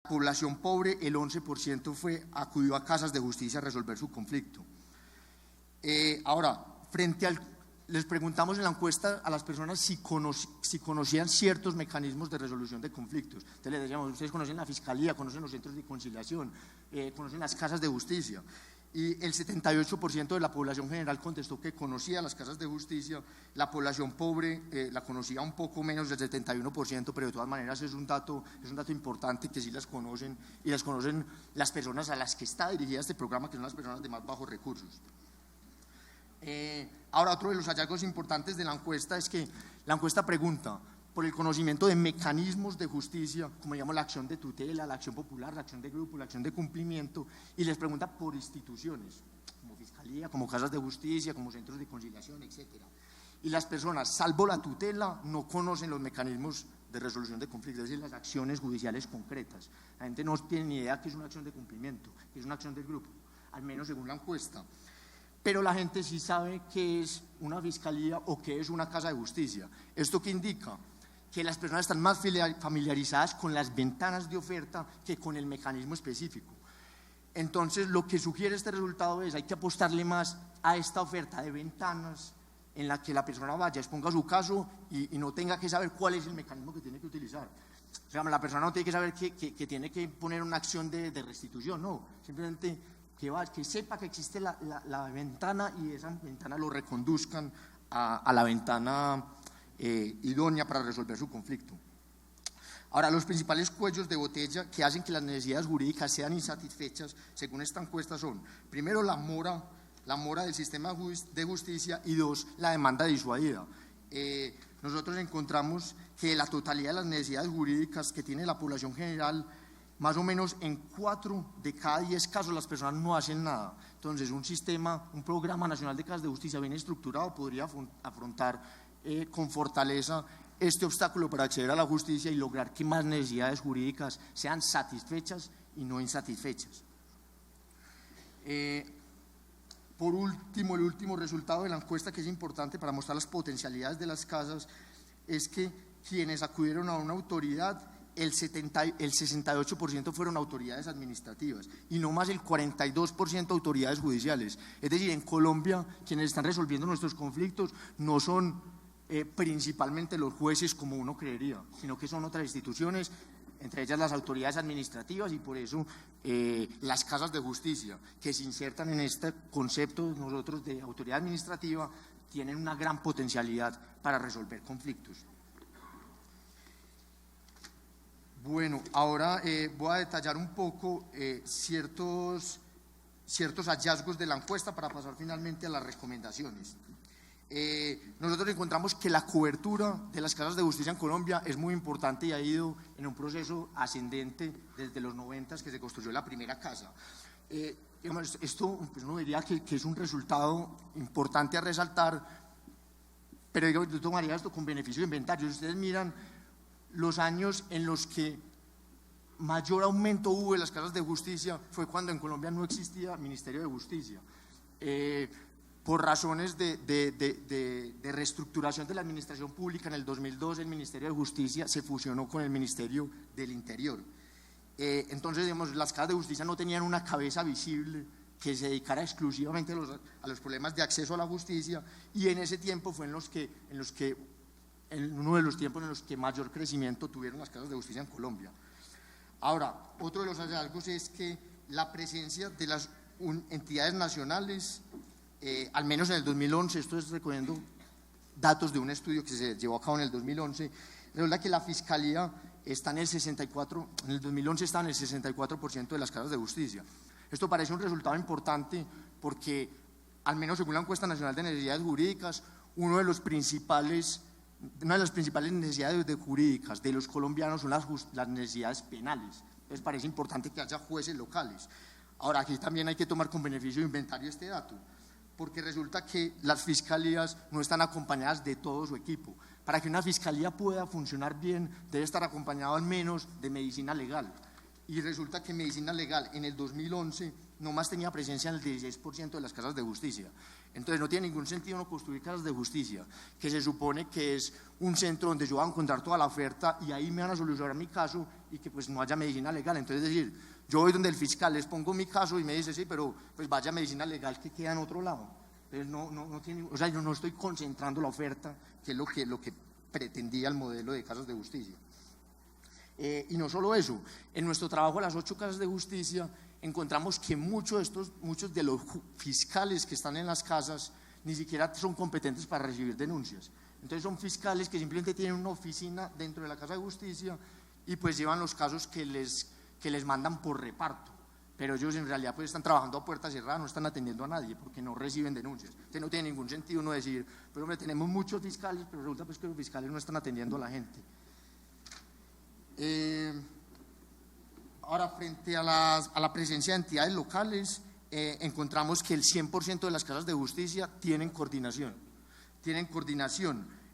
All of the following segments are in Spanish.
población pobre, el 11% acudió a casas de justicia a resolver su conflicto. Ahora, les preguntamos en la encuesta a las personas si conocían ciertos mecanismos de resolución de conflictos. Entonces les decíamos, ustedes conocen la fiscalía, conocen los centros de conciliación, conocen las casas de justicia. Y el 78% de la población general contestó que conocía las casas de justicia. La población pobre la conocía un poco menos del 71%, pero de todas maneras es un dato importante que sí las conocen, y las conocen las personas a las que está dirigida este programa, que son las personas de más bajos recursos. Ahora, otro de los hallazgos importantes de la encuesta es que la encuesta pregunta por el conocimiento de mecanismos de justicia, como digamos la acción de tutela, la acción popular, la acción de grupo, la acción de cumplimiento, y les pregunta por instituciones, como fiscalía, como casas de justicia, como centros de conciliación, etc. Y las personas, salvo la tutela, no conocen los mecanismos de resolución de conflictos, es decir, las acciones judiciales concretas. La gente no tiene ni idea qué es una acción de cumplimiento, qué es una acción del grupo, al menos según la encuesta. Pero la gente sí sabe qué es una fiscalía o qué es una casa de justicia. ¿Esto qué indica? Que las personas están más familiarizadas con las ventanas de oferta que con el mecanismo específico. Entonces, lo que sugiere este resultado es hay que apostarle más a esta oferta de ventanas en la que la persona vaya, exponga su caso y no tenga que saber cuál es el mecanismo que tiene que utilizar. O sea, la persona no tiene que saber que tiene que poner una acción de restitución, no, simplemente que sepa que existe la ventana, y esa ventana lo reconduzcan a la ventana idónea para resolver su conflicto. Ahora, los principales cuellos de botella que hacen que las necesidades jurídicas sean insatisfechas, según esta encuesta, son: primero, la mora del sistema de justicia, y dos, la demanda disuadida. Nosotros encontramos que la totalidad de las necesidades jurídicas que tiene la población general, más o menos en 4 de cada 10 casos las personas no hacen nada. Entonces, un programa nacional de casas de justicia bien estructurado podría afrontar con fortaleza este obstáculo para acceder a la justicia y lograr que más necesidades jurídicas sean satisfechas y no insatisfechas. Por último, el último resultado de la encuesta, que es importante para mostrar las potencialidades de las casas, es que quienes acudieron a una autoridad, el 68% fueron autoridades administrativas y no más el 42% autoridades judiciales. Es decir, en Colombia quienes están resolviendo nuestros conflictos no son principalmente los jueces como uno creería, sino que son otras instituciones, entre ellas las autoridades administrativas, y por eso las casas de justicia que se insertan en este concepto de nosotros de autoridad administrativa tienen una gran potencialidad para resolver conflictos. Bueno, ahora voy a detallar un poco ciertos hallazgos de la encuesta para pasar finalmente a las recomendaciones. Nosotros encontramos que la cobertura de las casas de justicia en Colombia es muy importante y ha ido en un proceso ascendente desde los 90, que se construyó la primera casa. Esto pues uno diría que es un resultado importante a resaltar, pero yo tomaría esto con beneficio de inventario. Si ustedes miran los años en los que mayor aumento hubo de las casas de justicia, fue cuando en Colombia no existía Ministerio de Justicia. Por razones de reestructuración de la administración pública, en el 2002 el Ministerio de Justicia se fusionó con el Ministerio del Interior. Entonces, digamos, las casas de justicia no tenían una cabeza visible que se dedicara exclusivamente a los problemas de acceso a la justicia, y en ese tiempo fue en uno de los tiempos en los que mayor crecimiento tuvieron las casas de justicia en Colombia. Ahora, otro de los hallazgos es que la presencia de las entidades nacionales, al menos en el 2011, esto es recogiendo datos de un estudio que se llevó a cabo en el 2011, resulta que la Fiscalía está en el 64%, en el 2011 está en el 64% de las casas de justicia. Esto parece un resultado importante porque, al menos según la encuesta nacional de necesidades jurídicas, una de las principales necesidades jurídicas de los colombianos son las necesidades penales. Entonces parece importante que haya jueces locales. Ahora, aquí también hay que tomar con beneficio de inventario este dato, porque resulta que las fiscalías no están acompañadas de todo su equipo. Para que una fiscalía pueda funcionar bien, debe estar acompañado al menos de medicina legal. Y resulta que medicina legal en el 2011 nomás tenía presencia en el 16% de las casas de justicia. Entonces no tiene ningún sentido no construir casas de justicia, que se supone que es un centro donde yo voy a encontrar toda la oferta y ahí me van a solucionar mi caso y que pues no haya medicina legal. Entonces, es decir, yo voy donde el fiscal, les pongo mi caso y me dice, sí, pero pues vaya medicina legal que queda en otro lado. Entonces no tiene, o sea, yo no estoy concentrando la oferta, que es lo que pretendía el modelo de casas de justicia. Y no solo eso, en nuestro trabajo a las 8 casas de justicia encontramos que muchos de los fiscales que están en las casas ni siquiera son competentes para recibir denuncias. Entonces son fiscales que simplemente tienen una oficina dentro de la casa de justicia y pues llevan los casos que les mandan por reparto, pero ellos en realidad pues están trabajando a puerta cerrada, no están atendiendo a nadie porque no reciben denuncias. Entonces no tiene ningún sentido uno decir, pero hombre, tenemos muchos fiscales, pero resulta pues que los fiscales no están atendiendo a la gente. Ahora, frente a la presencia de entidades locales, encontramos que el 100% de las casas de justicia tienen coordinación.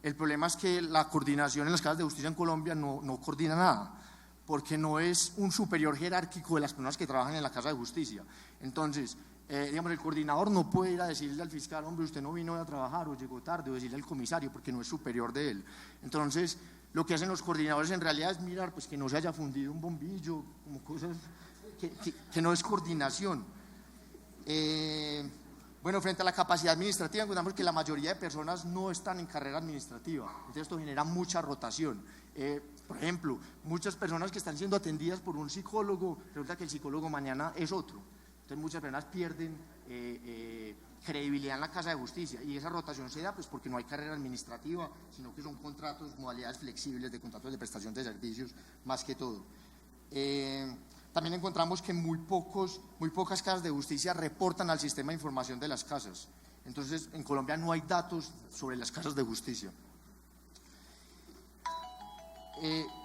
El problema es que la coordinación en las casas de justicia en Colombia no coordina nada, porque no es un superior jerárquico de las personas que trabajan en la casa de justicia. Entonces, digamos, el coordinador no puede ir a decirle al fiscal, hombre, usted no vino a trabajar o llegó tarde, o decirle al comisario, porque no es superior de él. Entonces, lo que hacen los coordinadores en realidad es mirar pues, que no se haya fundido un bombillo, como cosas que no es coordinación. Bueno, frente a la capacidad administrativa, encontramos que la mayoría de personas no están en carrera administrativa, entonces esto genera mucha rotación. Por ejemplo, muchas personas que están siendo atendidas por un psicólogo, resulta que el psicólogo mañana es otro. Entonces muchas personas pierden credibilidad en la casa de justicia y esa rotación se da pues porque no hay carrera administrativa, sino que son contratos, modalidades flexibles de contratos de prestación de servicios más que todo. También encontramos que muy pocas casas de justicia reportan al sistema de información de las casas. Entonces en Colombia no hay datos sobre las casas de justicia.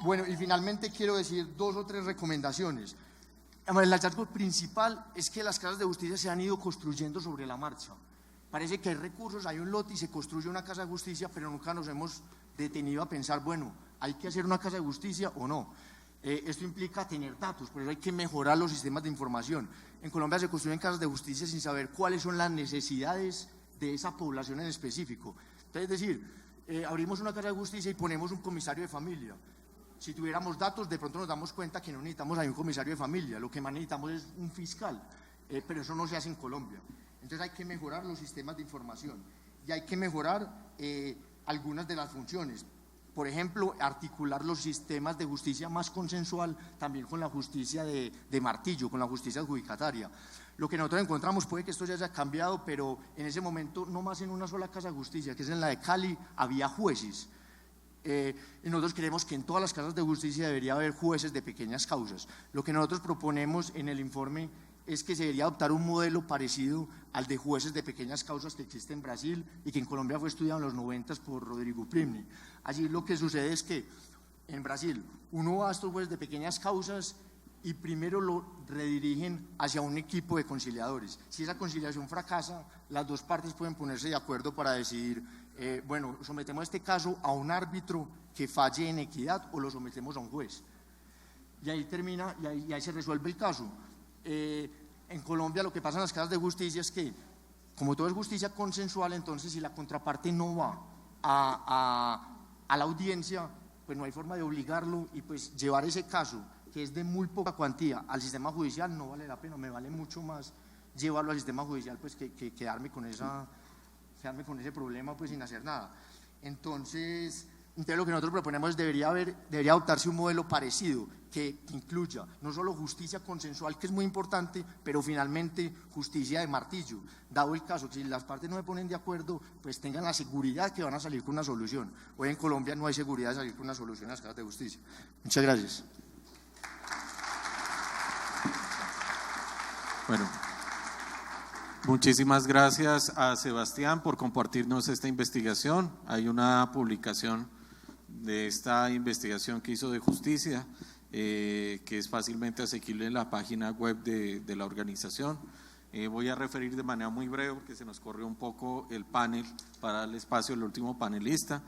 Bueno, y finalmente quiero decir 2 o 3 recomendaciones. El hallazgo principal es que las casas de justicia se han ido construyendo sobre la marcha. Parece que hay recursos, hay un lote y se construye una casa de justicia, pero nunca nos hemos detenido a pensar, bueno, ¿hay que hacer una casa de justicia o no? Esto implica tener datos, por eso hay que mejorar los sistemas de información. En Colombia se construyen casas de justicia sin saber cuáles son las necesidades de esa población en específico. Entonces, es decir, abrimos una casa de justicia y ponemos un comisario de familia. Si tuviéramos datos, de pronto nos damos cuenta que no necesitamos ahí un comisario de familia, lo que más necesitamos es un fiscal, pero eso no se hace en Colombia. Entonces hay que mejorar los sistemas de información y hay que mejorar algunas de las funciones. Por ejemplo, articular los sistemas de justicia más consensual también con la justicia de martillo, con la justicia adjudicataria. Lo que nosotros encontramos, puede que esto ya haya cambiado, pero en ese momento, no más en una sola casa de justicia, que es en la de Cali, había jueces. Y nosotros creemos que en todas las casas de justicia debería haber jueces de pequeñas causas. Lo que nosotros proponemos en el informe es que se debería adoptar un modelo parecido al de jueces de pequeñas causas que existe en Brasil y que en Colombia fue estudiado en los 90 por Rodrigo Primni. Allí lo que sucede es que en Brasil uno va a estos jueces de pequeñas causas y primero lo redirigen hacia un equipo de conciliadores. Si esa conciliación fracasa, las 2 partes pueden ponerse de acuerdo para decidir, bueno, sometemos este caso a un árbitro que falle en equidad o lo sometemos a un juez. Y ahí termina, y ahí se resuelve el caso. En Colombia lo que pasa en las casas de justicia es que, como todo es justicia consensual, entonces si la contraparte no va a la audiencia, pues no hay forma de obligarlo y pues llevar ese caso, que es de muy poca cuantía, al sistema judicial no vale la pena, me vale mucho más llevarlo al sistema judicial pues que quedarme con ese problema pues sin hacer nada. Entonces lo que nosotros proponemos es debería adoptarse un modelo parecido que incluya no solo justicia consensual, que es muy importante, pero finalmente justicia de martillo, dado el caso que si las partes no se ponen de acuerdo, pues tengan la seguridad que van a salir con una solución. Hoy en Colombia no hay seguridad de salir con una solución a las casas de justicia. Muchas gracias. Bueno, muchísimas gracias a Sebastián por compartirnos esta investigación. Hay una publicación de esta investigación que hizo de justicia, que es fácilmente asequible en la página web de la organización. Voy a referir de manera muy breve porque se nos corrió un poco el panel para darle espacio al último panelista.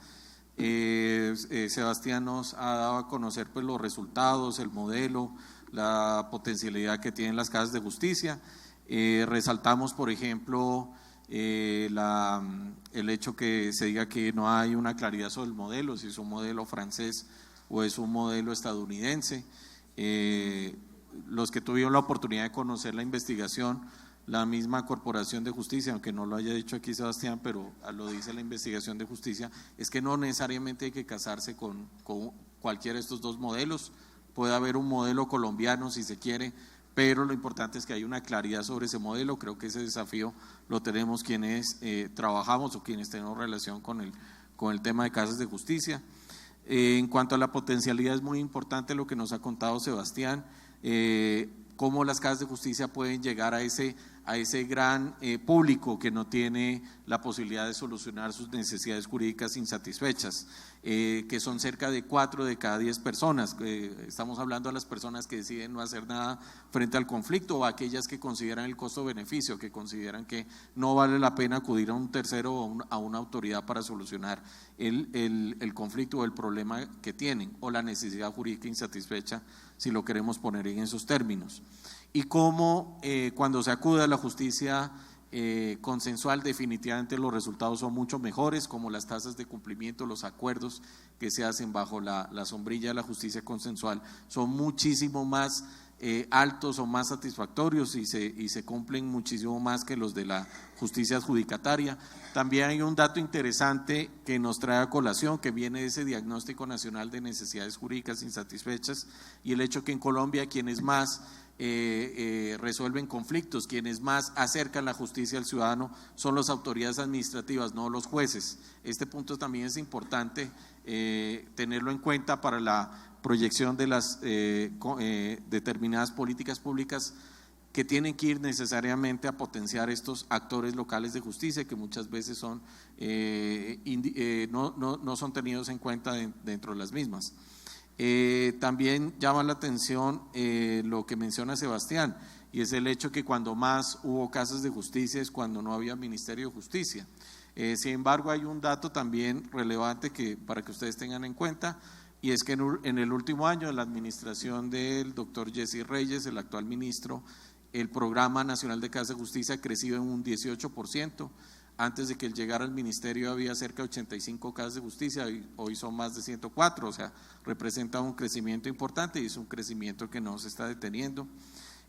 Sebastián nos ha dado a conocer pues, los resultados, el modelo, la potencialidad que tienen las casas de justicia. Resaltamos, por ejemplo, el hecho que se diga que no hay una claridad sobre el modelo, si es un modelo francés o es un modelo estadounidense. Los que tuvieron la oportunidad de conocer la investigación, la misma Corporación de Justicia, aunque no lo haya dicho aquí Sebastián, pero lo dice la investigación de justicia, es que no necesariamente hay que casarse con cualquiera de estos dos modelos. Puede haber un modelo colombiano si se quiere, pero lo importante es que haya una claridad sobre ese modelo. Creo que ese desafío lo tenemos quienes trabajamos o quienes tenemos relación con el tema de casas de justicia. En cuanto a la potencialidad, es muy importante lo que nos ha contado Sebastián, cómo las casas de justicia pueden llegar a ese gran público que no tiene la posibilidad de solucionar sus necesidades jurídicas insatisfechas, que son cerca de 4 de cada 10 personas. Estamos hablando de las personas que deciden no hacer nada frente al conflicto, o aquellas que consideran el costo-beneficio, que consideran que no vale la pena acudir a un tercero o a una autoridad para solucionar el conflicto o el problema que tienen, o la necesidad jurídica insatisfecha, si lo queremos poner en esos términos. Y cómo cuando se acude a la justicia consensual, definitivamente los resultados son mucho mejores, como las tasas de cumplimiento, los acuerdos que se hacen bajo la sombrilla de la justicia consensual son muchísimo más altos o más satisfactorios y se cumplen muchísimo más que los de la justicia adjudicataria. También hay un dato interesante que nos trae a colación, que viene de ese diagnóstico nacional de necesidades jurídicas insatisfechas, y el hecho que en Colombia quienes más resuelven conflictos, quienes más acercan la justicia al ciudadano son las autoridades administrativas, no los jueces. Este punto también es importante tenerlo en cuenta para la proyección de las determinadas políticas públicas que tienen que ir necesariamente a potenciar estos actores locales de justicia, que muchas veces son no son tenidos en cuenta dentro de las mismas. También llama la atención lo que menciona Sebastián, y es el hecho que cuando más hubo casas de justicia es cuando no había Ministerio de Justicia. Sin embargo, hay un dato también relevante para que ustedes tengan en cuenta, y es que en el último año de la administración del doctor Jesse Reyes, el actual ministro, el Programa Nacional de Casas de Justicia ha crecido en un 18%. Antes de que él llegara al ministerio había cerca de 85 casas de justicia, hoy son más de 104, o sea, representa un crecimiento importante y es un crecimiento que no se está deteniendo.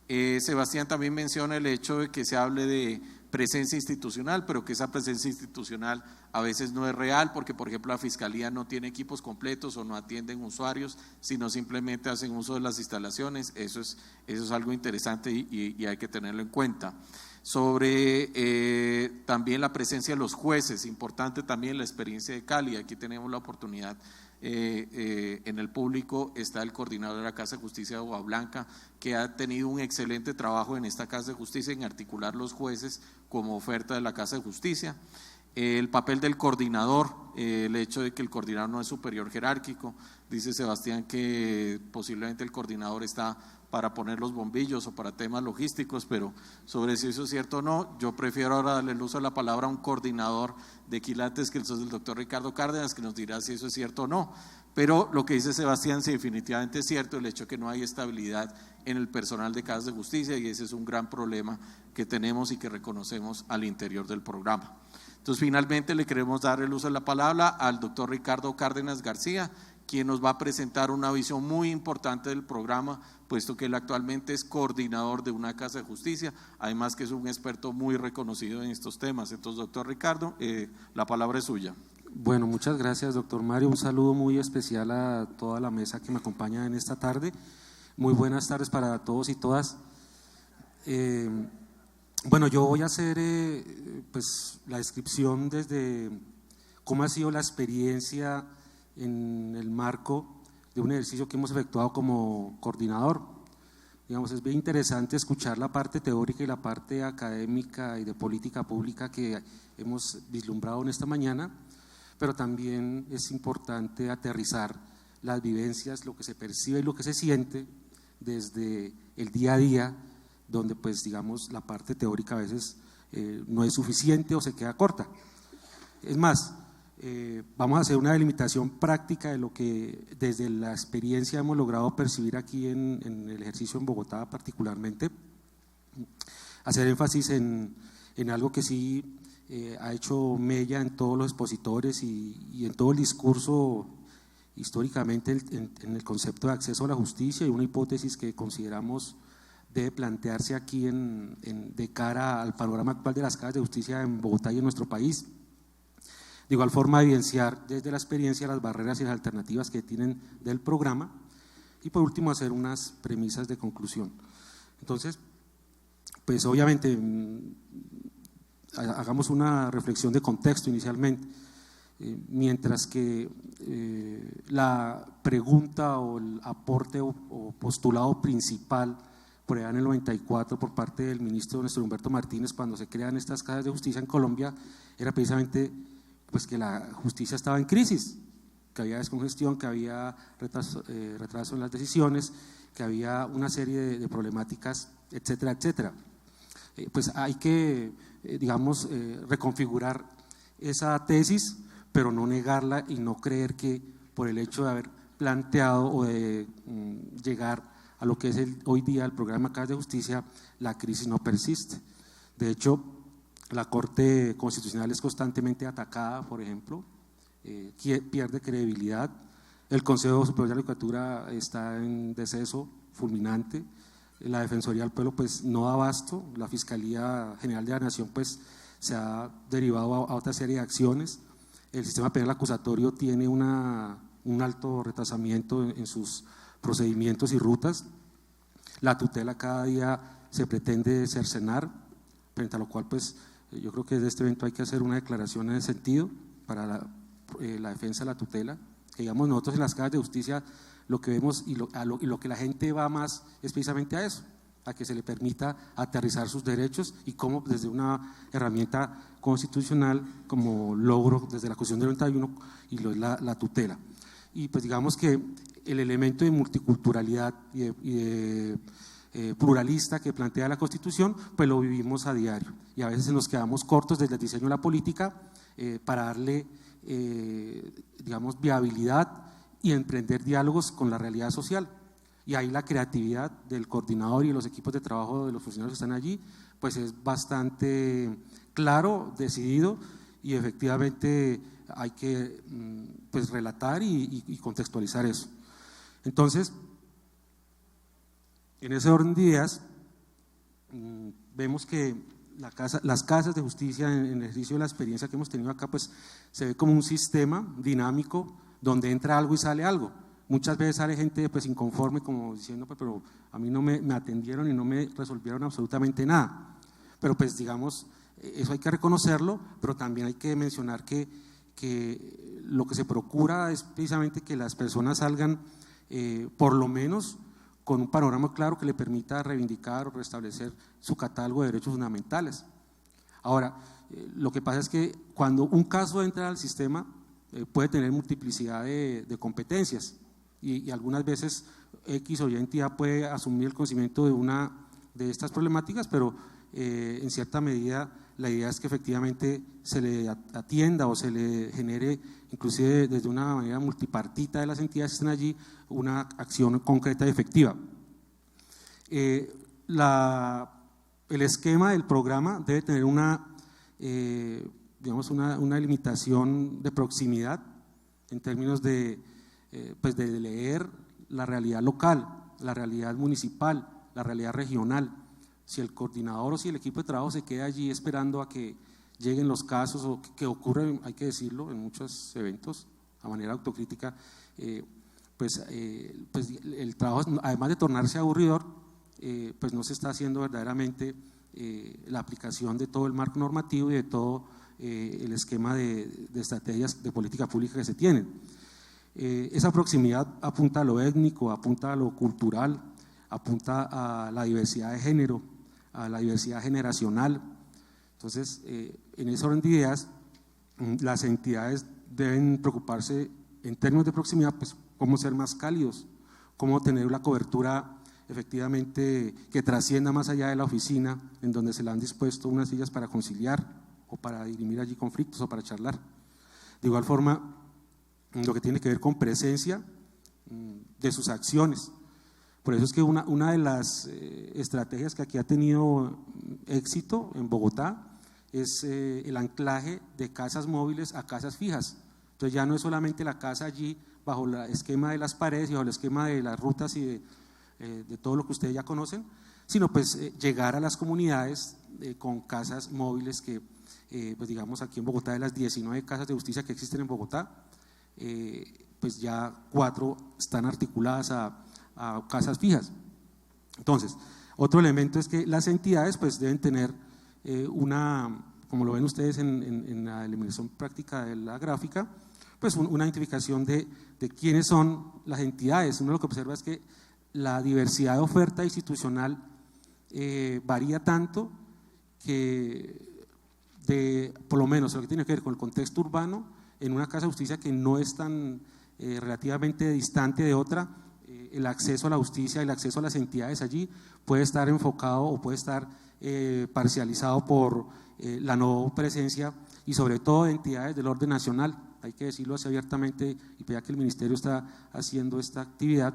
Sebastián también menciona el hecho de que se hable de presencia institucional, pero que esa presencia institucional a veces no es real, porque por ejemplo la Fiscalía no tiene equipos completos o no atienden usuarios, sino simplemente hacen uso de las instalaciones. Eso es algo interesante y hay que tenerlo en cuenta. Sobre también la presencia de los jueces, importante también la experiencia de Cali. Aquí tenemos la oportunidad, en el público está el coordinador de la Casa de Justicia de Agua Blanca, que ha tenido un excelente trabajo en esta Casa de Justicia en articular los jueces como oferta de la Casa de Justicia. El papel del coordinador, el hecho de que el coordinador no es superior jerárquico. Dice Sebastián que posiblemente el coordinador está para poner los bombillos o para temas logísticos, pero sobre si eso es cierto o no, yo prefiero ahora darle el uso de la palabra a un coordinador de quilates, que es el doctor Ricardo Cárdenas, que nos dirá si eso es cierto o no. Pero lo que dice Sebastián sí, definitivamente es cierto, el hecho de que no hay estabilidad en el personal de casas de justicia, y ese es un gran problema que tenemos y que reconocemos al interior del programa. Entonces, finalmente le queremos dar el uso de la palabra al doctor Ricardo Cárdenas García, quien nos va a presentar una visión muy importante del programa, puesto que él actualmente es coordinador de una casa de justicia, además que es un experto muy reconocido en estos temas. Entonces, doctor Ricardo, la palabra es suya. Bueno, muchas gracias, doctor Mario. Un saludo muy especial a toda la mesa que me acompaña en esta tarde. Muy buenas tardes para todos y todas. Bueno, yo voy a hacer pues la descripción desde cómo ha sido la experiencia en el marco de un ejercicio que hemos efectuado como coordinador. Digamos, es bien interesante escuchar la parte teórica y la parte académica y de política pública que hemos vislumbrado en esta mañana, pero también es importante aterrizar las vivencias, lo que se percibe y lo que se siente desde el día a día, donde pues digamos la parte teórica a veces no es suficiente o se queda corta. Es más, vamos a hacer una delimitación práctica de lo que desde la experiencia hemos logrado percibir aquí en el ejercicio en Bogotá particularmente. hacer énfasis en algo que sí ha hecho mella en todos los expositores y en todo el discurso históricamente en el concepto de acceso a la justicia, y una hipótesis que consideramos debe plantearse aquí de cara al panorama actual de las casas de justicia en Bogotá y en nuestro país. De igual forma, evidenciar desde la experiencia las barreras y las alternativas que tienen del programa, y por último hacer unas premisas de conclusión. Entonces, pues obviamente hagamos una reflexión de contexto inicialmente. Mientras que la pregunta o el aporte o postulado principal por allá en el 94 por parte del ministro Néstor Humberto Martínez, cuando se crean estas casas de justicia en Colombia, era precisamente pues que la justicia estaba en crisis, que había descongestión, que había retraso en las decisiones, que había una serie de problemáticas, etcétera, etcétera. Pues hay que, digamos, reconfigurar esa tesis, pero no negarla y no creer que por el hecho de haber planteado o de llegar a lo que es hoy día el programa Casas de Justicia, la crisis no persiste. De hecho, la Corte Constitucional es constantemente atacada, por ejemplo, pierde credibilidad, el Consejo Superior de la Judicatura está en deceso fulminante, la Defensoría del Pueblo pues no da abasto, la Fiscalía General de la Nación pues se ha derivado a otra serie de acciones, el sistema penal acusatorio tiene un alto retrasamiento en sus procedimientos y rutas, la tutela cada día se pretende cercenar, frente a lo cual pues yo creo que desde este evento hay que hacer una declaración en ese sentido para la defensa de la tutela, que digamos nosotros en las casas de justicia lo que vemos y lo que la gente va más es precisamente a eso, a que se le permita aterrizar sus derechos y cómo desde una herramienta constitucional como logro desde la Constitución del 91 y lo es la tutela. Y pues digamos que el elemento de multiculturalidad y de pluralista que plantea la Constitución, pues lo vivimos a diario y a veces nos quedamos cortos desde el diseño de la política para darle, digamos, viabilidad y emprender diálogos con la realidad social. Y ahí la creatividad del coordinador y los equipos de trabajo de los funcionarios que están allí, pues es bastante claro, decidido, y efectivamente hay que pues relatar y contextualizar eso. Entonces, en ese orden de ideas, vemos que las casas de justicia en el ejercicio de la experiencia que hemos tenido acá, pues se ve como un sistema dinámico donde entra algo y sale algo. Muchas veces sale gente pues inconforme, como diciendo, pues, pero a mí no me atendieron y no me resolvieron absolutamente nada. Pero pues digamos, eso hay que reconocerlo, pero también hay que mencionar que lo que se procura es precisamente que las personas salgan por lo menos con un panorama claro que le permita reivindicar o restablecer su catálogo de derechos fundamentales. Ahora, lo que pasa es que cuando un caso entra al sistema puede tener multiplicidad de competencias y algunas veces X o Y entidad puede asumir el conocimiento de una de estas problemáticas, pero en cierta medida la idea es que efectivamente se le atienda o se le genere, inclusive desde una manera multipartita de las entidades que están allí, una acción concreta y efectiva. El esquema del programa debe tener digamos una limitación de proximidad en términos de leer la realidad local, la realidad municipal, la realidad regional. Si el coordinador o si el equipo de trabajo se queda allí esperando a que lleguen los casos o que ocurren, hay que decirlo, en muchos eventos, a manera autocrítica, pues el trabajo, además de tornarse aburridor, pues no se está haciendo verdaderamente la aplicación de todo el marco normativo y de todo el esquema de estrategias de política pública que se tienen. Esa proximidad apunta a lo étnico, apunta a lo cultural, apunta a la diversidad de género, a la diversidad generacional. Entonces, en ese orden de ideas, las entidades deben preocuparse en términos de proximidad, pues cómo ser más cálidos, cómo tener la cobertura efectivamente que trascienda más allá de la oficina, en donde se le han dispuesto unas sillas para conciliar o para dirimir allí conflictos o para charlar. De igual forma, lo que tiene que ver con presencia de sus acciones. Por eso es que una de las estrategias que aquí ha tenido éxito en Bogotá es el anclaje de casas móviles a casas fijas. Entonces ya no es solamente la casa allí bajo el esquema de las paredes y bajo el esquema de las rutas y de todo lo que ustedes ya conocen, sino pues llegar a las comunidades con casas móviles que, pues digamos aquí en Bogotá, de las 19 casas de justicia que existen en Bogotá, pues ya 4 están articuladas a casas fijas. Entonces, otro elemento es que las entidades pues deben tener como lo ven ustedes en la eliminación práctica de la gráfica, pues una identificación de quiénes son las entidades. Uno lo que observa es que la diversidad de oferta institucional varía tanto que por lo menos lo que tiene que ver con el contexto urbano, en una casa de justicia que no es tan relativamente distante de otra, el acceso a la justicia y el acceso a las entidades allí puede estar enfocado o puede estar parcializado por la no presencia y sobre todo de entidades del orden nacional. Hay que decirlo así abiertamente, y ya que el Ministerio está haciendo esta actividad,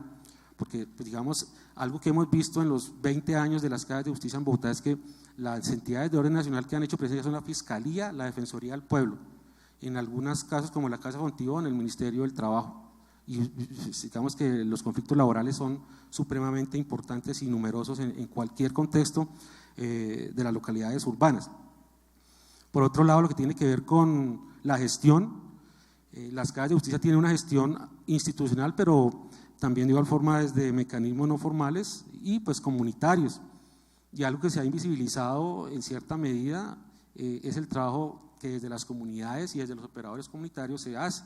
porque pues digamos, algo que hemos visto en los 20 años de las casas de justicia en Bogotá es que las entidades de orden nacional que han hecho presencia son la Fiscalía, la Defensoría del Pueblo, en algunos casos como la Casa Fontibón, el Ministerio del Trabajo. Y digamos que los conflictos laborales son supremamente importantes y numerosos en cualquier contexto de las localidades urbanas. Por otro lado, lo que tiene que ver con la gestión, las casas de justicia tienen una gestión institucional, pero también de igual forma desde mecanismos no formales y pues comunitarios. Y algo que se ha invisibilizado en cierta medida es el trabajo que desde las comunidades y desde los operadores comunitarios se hace.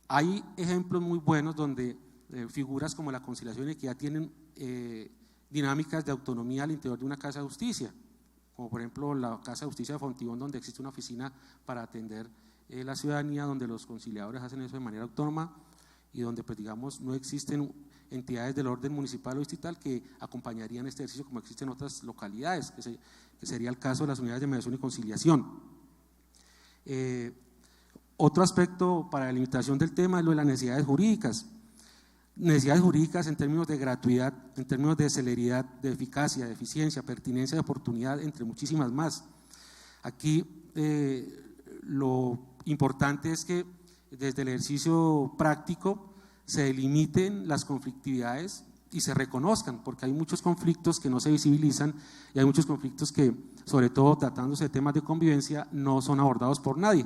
Hay ejemplos muy buenos donde figuras como la conciliación y equidad tienen dinámicas de autonomía al interior de una casa de justicia, como por ejemplo la Casa de Justicia de Fontibón, donde existe una oficina para atender la ciudadanía, donde los conciliadores hacen eso de manera autónoma y donde pues digamos no existen entidades del orden municipal o distrital que acompañarían este ejercicio como existen en otras localidades, que sería el caso de las unidades de mediación y conciliación. Otro aspecto para la limitación del tema es lo de las necesidades jurídicas. Necesidades jurídicas en términos de gratuidad, en términos de celeridad, de eficacia, de eficiencia, pertinencia, de oportunidad, entre muchísimas más. Aquí lo importante es que desde el ejercicio práctico se delimiten las conflictividades y se reconozcan, porque hay muchos conflictos que no se visibilizan y hay muchos conflictos que, sobre todo tratándose de temas de convivencia, no son abordados por nadie,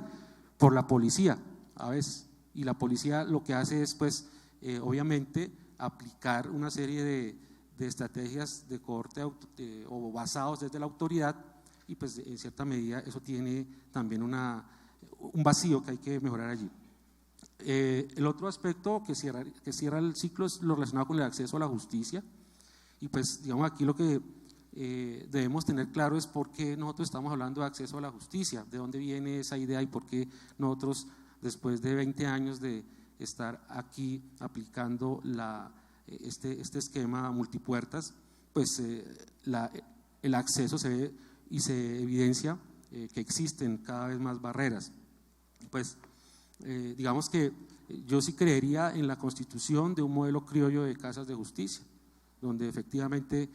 por la policía a veces, y la policía lo que hace es pues obviamente aplicar una serie de estrategias de cohorte o basados desde la autoridad y pues en cierta medida eso tiene también un vacío que hay que mejorar allí. El otro aspecto que cierra el ciclo es lo relacionado con el acceso a la justicia y pues digamos aquí lo que debemos tener claro es por qué nosotros estamos hablando de acceso a la justicia, de dónde viene esa idea y por qué nosotros después de 20 años de estar aquí aplicando este esquema multipuertas, pues el acceso se ve y se evidencia que existen cada vez más barreras. Pues digamos que yo sí creería en la constitución de un modelo criollo de casas de justicia, donde efectivamente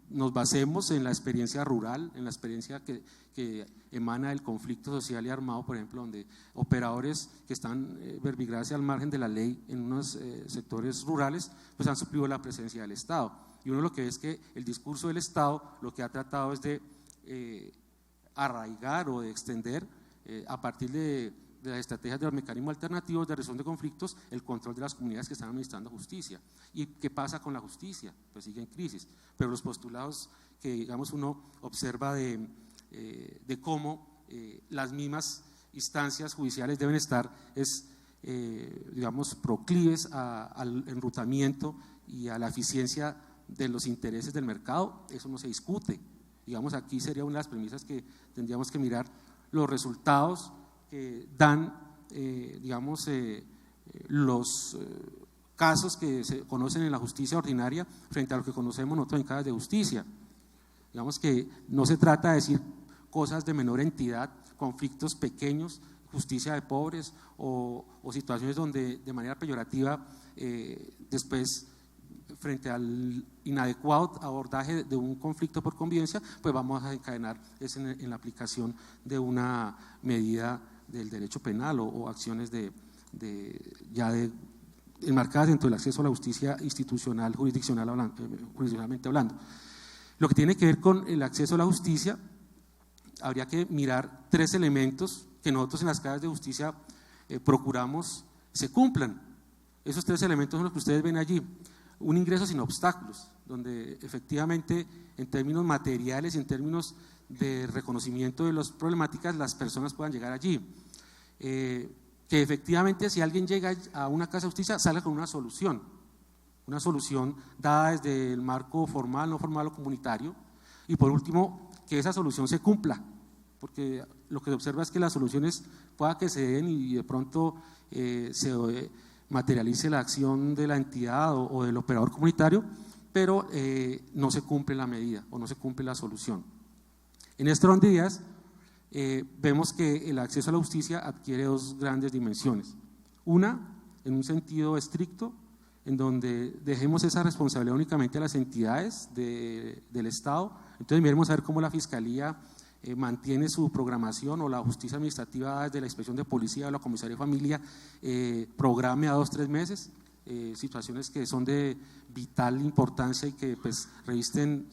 nos basemos en la experiencia rural, en la experiencia que emana del conflicto social y armado, por ejemplo, donde operadores que están verbigrados al margen de la ley en unos sectores rurales, pues han suplido la presencia del Estado. Y uno lo que ve es que el discurso del Estado lo que ha tratado es de arraigar o de extender a partir de las estrategias de los mecanismos alternativos de resolución de conflictos, el control de las comunidades que están administrando justicia. ¿Y qué pasa con la justicia? Pues sigue en crisis, pero los postulados que digamos uno observa de cómo las mismas instancias judiciales deben estar digamos proclives al enrutamiento y a la eficiencia de los intereses del mercado, eso no se discute. Digamos aquí sería una de las premisas que tendríamos que mirar los resultados que dan, digamos, los casos que se conocen en la justicia ordinaria frente a lo que conocemos nosotros en casas de justicia. Digamos que no se trata de decir cosas de menor entidad, conflictos pequeños, justicia de pobres o situaciones donde de manera peyorativa después frente al inadecuado abordaje de un conflicto por convivencia, pues vamos a encadenar en la aplicación de una medida del derecho penal o acciones enmarcadas dentro del acceso a la justicia institucional, jurisdiccionalmente hablando. Lo que tiene que ver con el acceso a la justicia, habría que mirar 3 elementos que nosotros en las casas de justicia procuramos se cumplan. Esos 3 elementos son los que ustedes ven allí. Un ingreso sin obstáculos, donde efectivamente en términos materiales y en términos de reconocimiento de las problemáticas las personas puedan llegar allí. Que efectivamente si alguien llega a una casa de justicia salga con una solución dada desde el marco formal, no formal o comunitario, y por último que esa solución se cumpla, porque lo que se observa es que las soluciones pueda que se den y de pronto se materialice la acción de la entidad o del operador comunitario, pero no se cumple la medida o no se cumple la solución. En este orden de días vemos que el acceso a la justicia adquiere 2 grandes dimensiones. Una, en un sentido estricto, en donde dejemos esa responsabilidad únicamente a las entidades del Estado. Entonces miremos a ver cómo la Fiscalía mantiene su programación, o la justicia administrativa desde la inspección de policía o la comisaría de familia programe a 2 o 3 meses situaciones que son de vital importancia y que pues revisten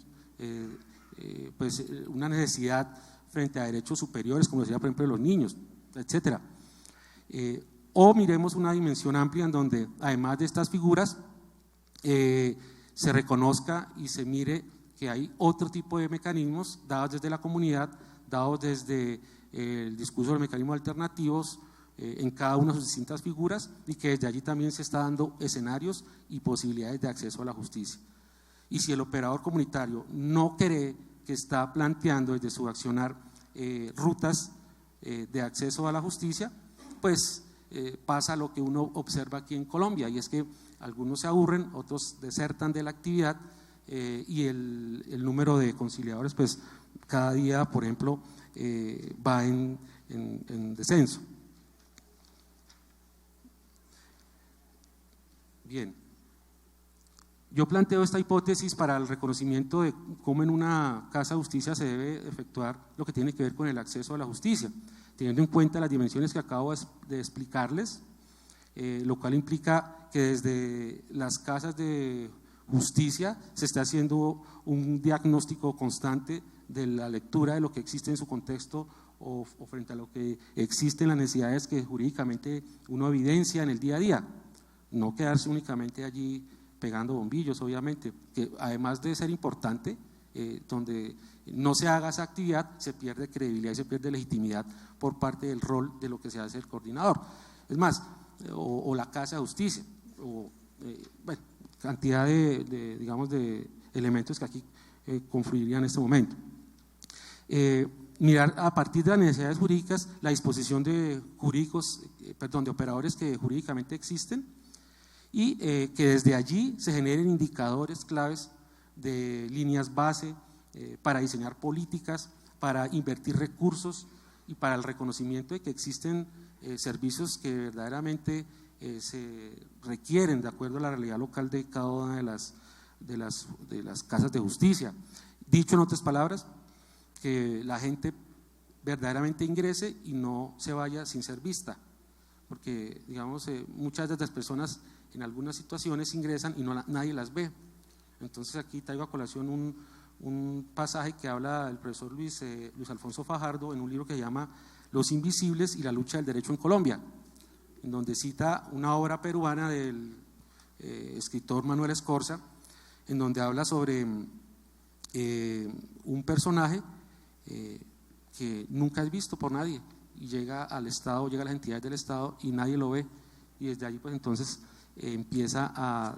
pues una necesidad frente a derechos superiores, como decía por ejemplo los niños, etcétera. O miremos una dimensión amplia en donde además de estas figuras se reconozca y se mire que hay otro tipo de mecanismos dados desde la comunidad, dados desde el discurso de mecanismos alternativos en cada una de sus distintas figuras, y que desde allí también se está dando escenarios y posibilidades de acceso a la justicia. Y si el operador comunitario no cree que está planteando desde su accionar rutas de acceso a la justicia, pues pasa lo que uno observa aquí en Colombia, y es que algunos se aburren, otros desertan de la actividad y el número de conciliadores pues cada día, por ejemplo, va en descenso. Bien, yo planteo esta hipótesis para el reconocimiento de cómo en una casa de justicia se debe efectuar lo que tiene que ver con el acceso a la justicia, teniendo en cuenta las dimensiones que acabo de explicarles, lo cual implica que desde las casas de justicia se está haciendo un diagnóstico constante de la lectura de lo que existe en su contexto o frente a lo que existen las necesidades que jurídicamente uno evidencia en el día a día. No quedarse únicamente allí pegando bombillos, obviamente, que además de ser importante, donde no se haga esa actividad, se pierde credibilidad y se pierde legitimidad por parte del rol de lo que se hace el coordinador. Es más, o la casa de justicia, o bueno, cantidad digamos, de elementos que aquí confluirían en este momento. Mirar a partir de las necesidades jurídicas la disposición de de operadores que jurídicamente existen, y que desde allí se generen indicadores claves de líneas base para diseñar políticas, para invertir recursos y para el reconocimiento de que existen servicios que verdaderamente se requieren de acuerdo a la realidad local de cada una de las casas de justicia. Dicho en otras palabras, que la gente verdaderamente ingrese y no se vaya sin ser vista, porque digamos muchas de las personas en algunas situaciones ingresan y nadie las ve. Entonces aquí traigo a colación un pasaje que habla el profesor Luis Alfonso Fajardo en un libro que se llama Los Invisibles y la lucha del derecho en Colombia, en donde cita una obra peruana del escritor Manuel Escorza, en donde habla sobre un personaje que nunca es visto por nadie y llega al Estado, llega a las entidades del Estado y nadie lo ve, y desde allí pues entonces empieza a